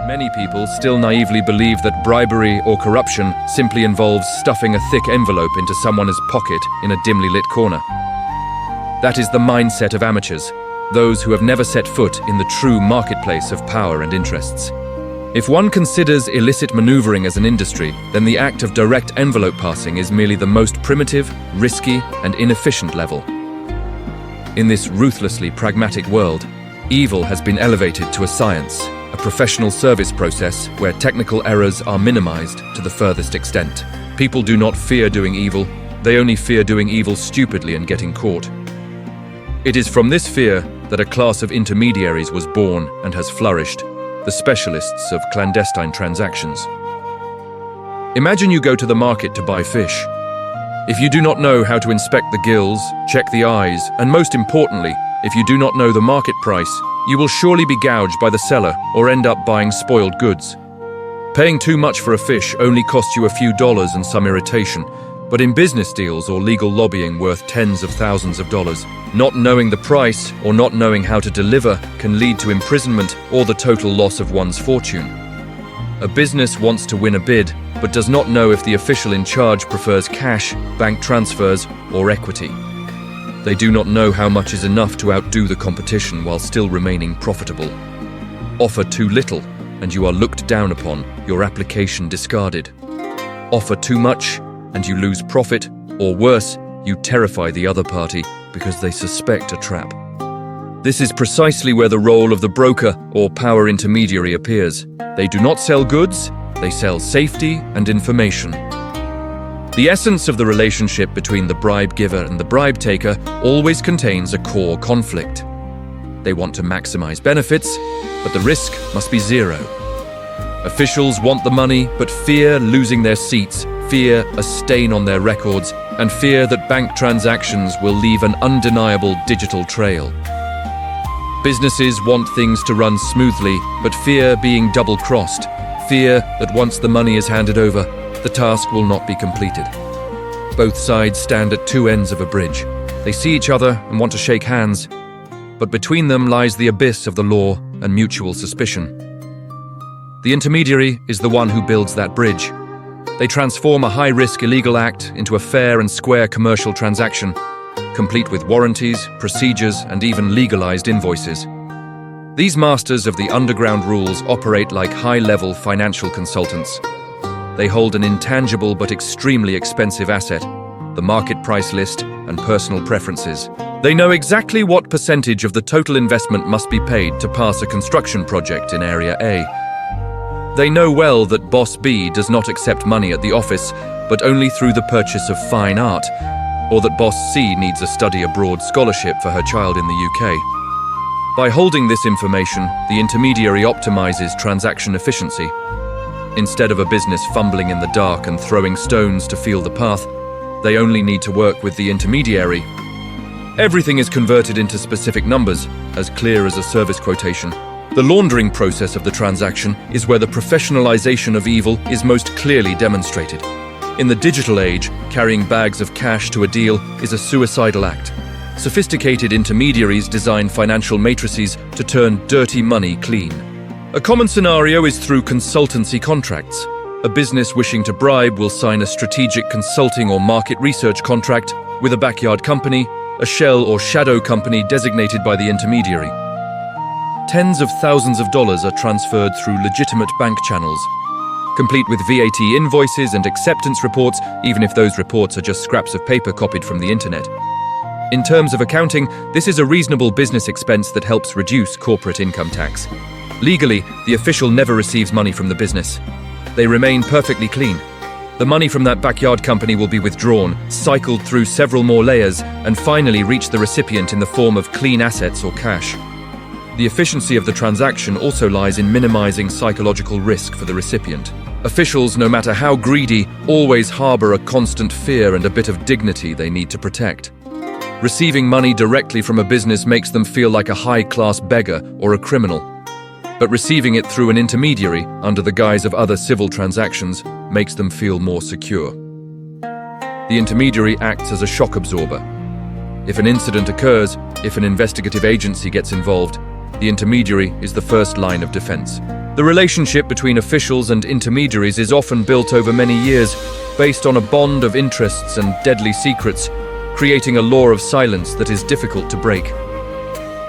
Many people still naively believe that bribery or corruption simply involves stuffing a thick envelope into someone's pocket in a dimly lit corner. That is the mindset of amateurs, those who have never set foot in the true marketplace of power and interests. If one considers illicit maneuvering as an industry, then the act of direct envelope passing is merely the most primitive, risky, and inefficient level. In this ruthlessly pragmatic world, evil has been elevated to a science, a professional service process where technical errors are minimized to the furthest extent. People do not fear doing evil, they only fear doing evil stupidly and getting caught. It is from this fear that a class of intermediaries was born and has flourished, the specialists of clandestine transactions. Imagine you go to the market to buy fish. If you do not know how to inspect the gills, check the eyes, and most importantly, if you do not know the market price, you will surely be gouged by the seller or end up buying spoiled goods. Paying too much for a fish only costs you a few dollars and some irritation, but in business deals or legal lobbying worth tens of thousands of dollars, not knowing the price or not knowing how to deliver can lead to imprisonment or the total loss of one's fortune. A business wants to win a bid, but does not know if the official in charge prefers cash, bank transfers, or equity. They do not know how much is enough to outdo the competition while still remaining profitable. Offer too little, and you are looked down upon, your application discarded. Offer too much, and you lose profit, or worse, you terrify the other party because they suspect a trap. This is precisely where the role of the broker or power intermediary appears. They do not sell goods, they sell safety and information. The essence of the relationship between the bribe giver and the bribe taker always contains a core conflict. They want to maximize benefits, but the risk must be zero. Officials want the money, but fear losing their seats, fear a stain on their records, and fear that bank transactions will leave an undeniable digital trail. Businesses want things to run smoothly, but fear being double-crossed, fear that once the money is handed over, the task will not be completed. Both sides stand at two ends of a bridge. They see each other and want to shake hands, but between them lies the abyss of the law and mutual suspicion. The intermediary is the one who builds that bridge. They transform a high-risk illegal act into a fair and square commercial transaction, complete with warranties, procedures, and even legalized invoices. These masters of the underground rules operate like high-level financial consultants. They hold an intangible but extremely expensive asset, the market price list and personal preferences. They know exactly what percentage of the total investment must be paid to pass a construction project in Area A. They know well that Boss B does not accept money at the office, but only through the purchase of fine art, or that Boss C needs a study abroad scholarship for her child in the UK. By holding this information, the intermediary optimizes transaction efficiency. Instead of a business fumbling in the dark and throwing stones to feel the path, they only need to work with the intermediary. Everything is converted into specific numbers, as clear as a service quotation. The laundering process of the transaction is where the professionalization of evil is most clearly demonstrated. In the digital age, carrying bags of cash to a deal is a suicidal act. Sophisticated intermediaries design financial matrices to turn dirty money clean. A common scenario is through consultancy contracts. A business wishing to bribe will sign a strategic consulting or market research contract with a backyard company, a shell or shadow company designated by the intermediary. Tens of thousands of dollars are transferred through legitimate bank channels, complete with VAT invoices and acceptance reports, even if those reports are just scraps of paper copied from the internet. In terms of accounting, this is a reasonable business expense that helps reduce corporate income tax. Legally, the official never receives money from the business. They remain perfectly clean. The money from that backyard company will be withdrawn, cycled through several more layers, and finally reach the recipient in the form of clean assets or cash. The efficiency of the transaction also lies in minimizing psychological risk for the recipient. Officials, no matter how greedy, always harbor a constant fear and a bit of dignity they need to protect. Receiving money directly from a business makes them feel like a high-class beggar or a criminal. But receiving it through an intermediary, under the guise of other civil transactions, makes them feel more secure. The intermediary acts as a shock absorber. If an incident occurs, if an investigative agency gets involved, the intermediary is the first line of defense. The relationship between officials and intermediaries is often built over many years, based on a bond of interests and deadly secrets, creating a law of silence that is difficult to break.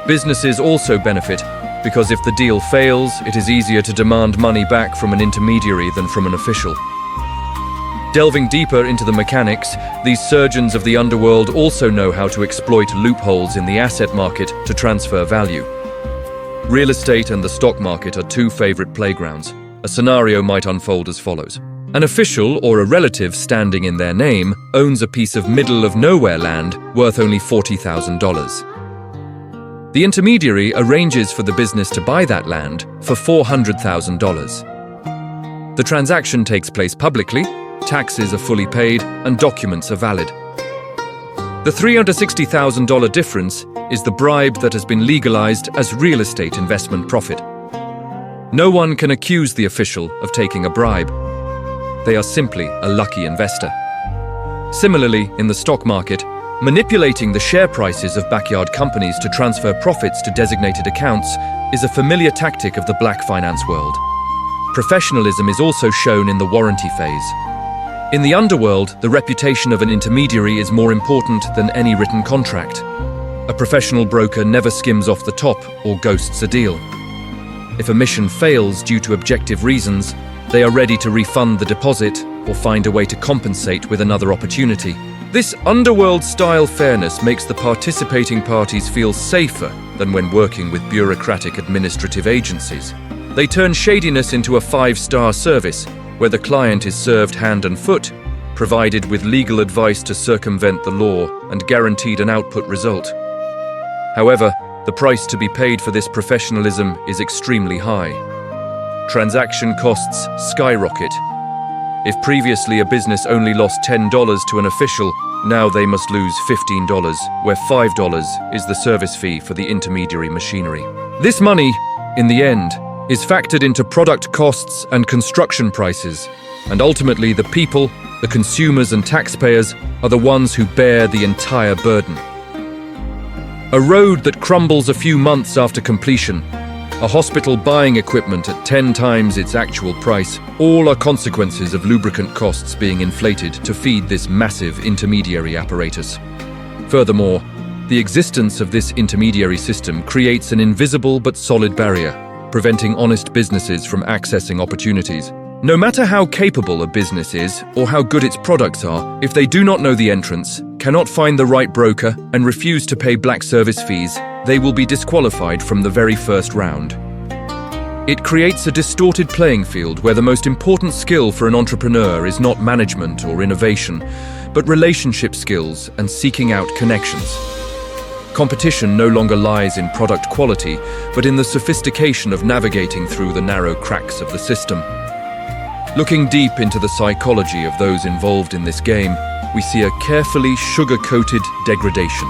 Businesses also benefit, because if the deal fails, it is easier to demand money back from an intermediary than from an official. Delving deeper into the mechanics, these surgeons of the underworld also know how to exploit loopholes in the asset market to transfer value. Real estate and the stock market are two favorite playgrounds. A scenario might unfold as follows. An official or a relative standing in their name owns a piece of middle-of-nowhere land worth only $40,000. The intermediary arranges for the business to buy that land for $400,000. The transaction takes place publicly, taxes are fully paid, and documents are valid. The $360,000 difference is the bribe that has been legalized as real estate investment profit. No one can accuse the official of taking a bribe. They are simply a lucky investor. Similarly, in the stock market, manipulating the share prices of backyard companies to transfer profits to designated accounts is a familiar tactic of the black finance world. Professionalism is also shown in the warranty phase. In the underworld, the reputation of an intermediary is more important than any written contract. A professional broker never skims off the top or ghosts a deal. If a mission fails due to objective reasons, they are ready to refund the deposit or find a way to compensate with another opportunity. This underworld-style fairness makes the participating parties feel safer than when working with bureaucratic administrative agencies. They turn shadiness into a 5-star service, where the client is served hand and foot, provided with legal advice to circumvent the law, and guaranteed an output result. However, the price to be paid for this professionalism is extremely high. Transaction costs skyrocket. If previously a business only lost $10 to an official, now they must lose $15, where $5 is the service fee for the intermediary machinery. This money, in the end, is factored into product costs and construction prices, and ultimately the people, the consumers and taxpayers, are the ones who bear the entire burden. A road that crumbles a few months after completion, a hospital buying equipment at 10 times its actual price, all are consequences of lubricant costs being inflated to feed this massive intermediary apparatus. Furthermore, the existence of this intermediary system creates an invisible but solid barrier, preventing honest businesses from accessing opportunities. No matter how capable a business is or how good its products are, if they do not know the entrance, cannot find the right broker, and refuse to pay black service fees, they will be disqualified from the very first round. It creates a distorted playing field where the most important skill for an entrepreneur is not management or innovation, but relationship skills and seeking out connections. Competition no longer lies in product quality, but in the sophistication of navigating through the narrow cracks of the system. Looking deep into the psychology of those involved in this game, we see a carefully sugar-coated degradation.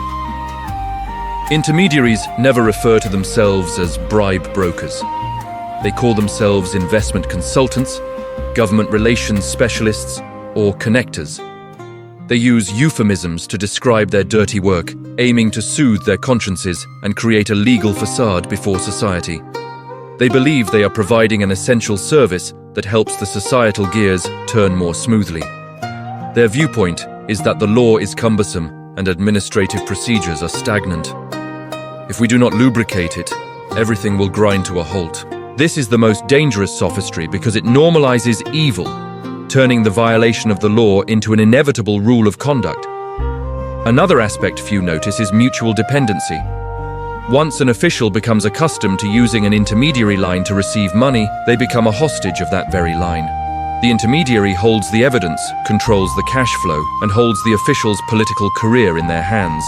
Intermediaries never refer to themselves as bribe brokers. They call themselves investment consultants, government relations specialists, or connectors. They use euphemisms to describe their dirty work, aiming to soothe their consciences and create a legal facade before society. They believe they are providing an essential service that helps the societal gears turn more smoothly. Their viewpoint is that the law is cumbersome and administrative procedures are stagnant. If we do not lubricate it, everything will grind to a halt. This is the most dangerous sophistry because it normalizes evil, turning the violation of the law into an inevitable rule of conduct. Another aspect few notice is mutual dependency. Once an official becomes accustomed to using an intermediary line to receive money, they become a hostage of that very line. The intermediary holds the evidence, controls the cash flow, and holds the official's political career in their hands.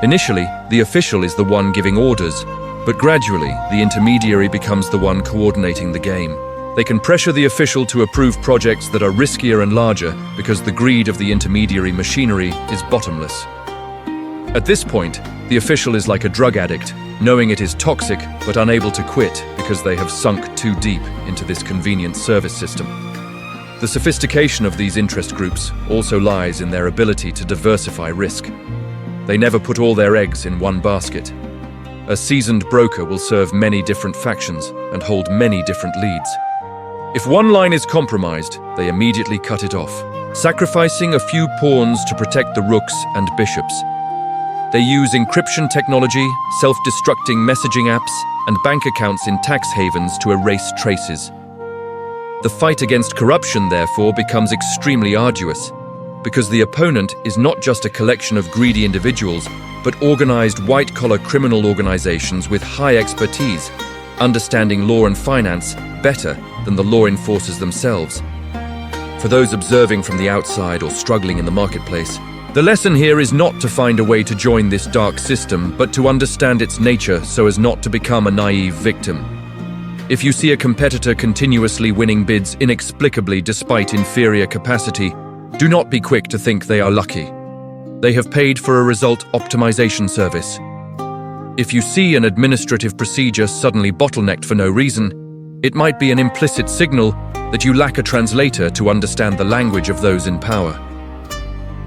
Initially, the official is the one giving orders, but gradually, the intermediary becomes the one coordinating the game. They can pressure the official to approve projects that are riskier and larger because the greed of the intermediary machinery is bottomless. At this point, the official is like a drug addict, knowing it is toxic but unable to quit because they have sunk too deep into this convenient service system. The sophistication of these interest groups also lies in their ability to diversify risk. They never put all their eggs in one basket. A seasoned broker will serve many different factions, and hold many different leads. If one line is compromised, they immediately cut it off, sacrificing a few pawns to protect the rooks and bishops. They use encryption technology, self-destructing messaging apps, and bank accounts in tax havens to erase traces. The fight against corruption, therefore, becomes extremely arduous, because the opponent is not just a collection of greedy individuals, but organized white-collar criminal organizations with high expertise, understanding law and finance better than the law enforcers themselves. For those observing from the outside or struggling in the marketplace, the lesson here is not to find a way to join this dark system, but to understand its nature so as not to become a naive victim. If you see a competitor continuously winning bids inexplicably despite inferior capacity, do not be quick to think they are lucky. They have paid for a result optimization service. If you see an administrative procedure suddenly bottlenecked for no reason, it might be an implicit signal that you lack a translator to understand the language of those in power.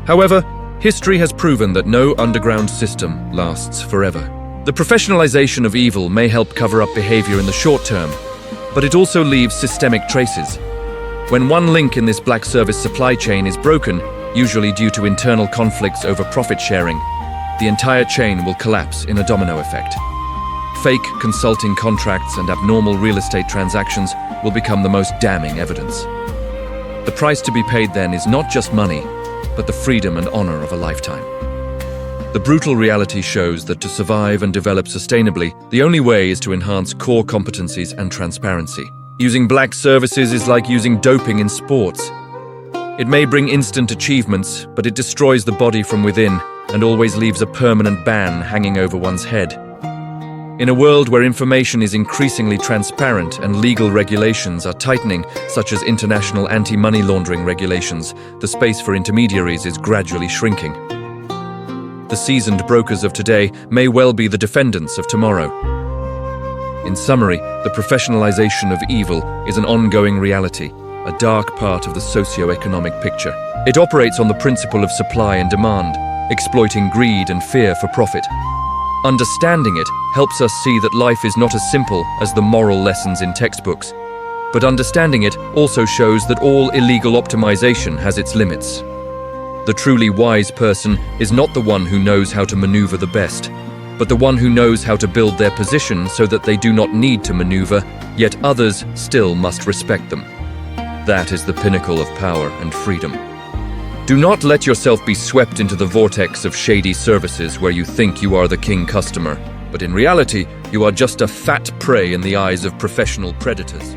However, history has proven that no underground system lasts forever. The professionalization of evil may help cover up behavior in the short term, but it also leaves systemic traces. When one link in this black service supply chain is broken, usually due to internal conflicts over profit sharing, the entire chain will collapse in a domino effect. Fake consulting contracts and abnormal real estate transactions will become the most damning evidence. The price to be paid then is not just money, but the freedom and honor of a lifetime. The brutal reality shows that to survive and develop sustainably, the only way is to enhance core competencies and transparency. Using black services is like using doping in sports. It may bring instant achievements, but it destroys the body from within and always leaves a permanent ban hanging over one's head. In a world where information is increasingly transparent and legal regulations are tightening, such as international anti-money laundering regulations, the space for intermediaries is gradually shrinking. The seasoned brokers of today may well be the defendants of tomorrow. In summary, the professionalization of evil is an ongoing reality, a dark part of the socio-economic picture. It operates on the principle of supply and demand, exploiting greed and fear for profit. Understanding it helps us see that life is not as simple as the moral lessons in textbooks, but understanding it also shows that all illegal optimization has its limits. The truly wise person is not the one who knows how to maneuver the best, but the one who knows how to build their position so that they do not need to maneuver, yet others still must respect them. That is the pinnacle of power and freedom. Do not let yourself be swept into the vortex of shady services where you think you are the king customer, but in reality, you are just a fat prey in the eyes of professional predators.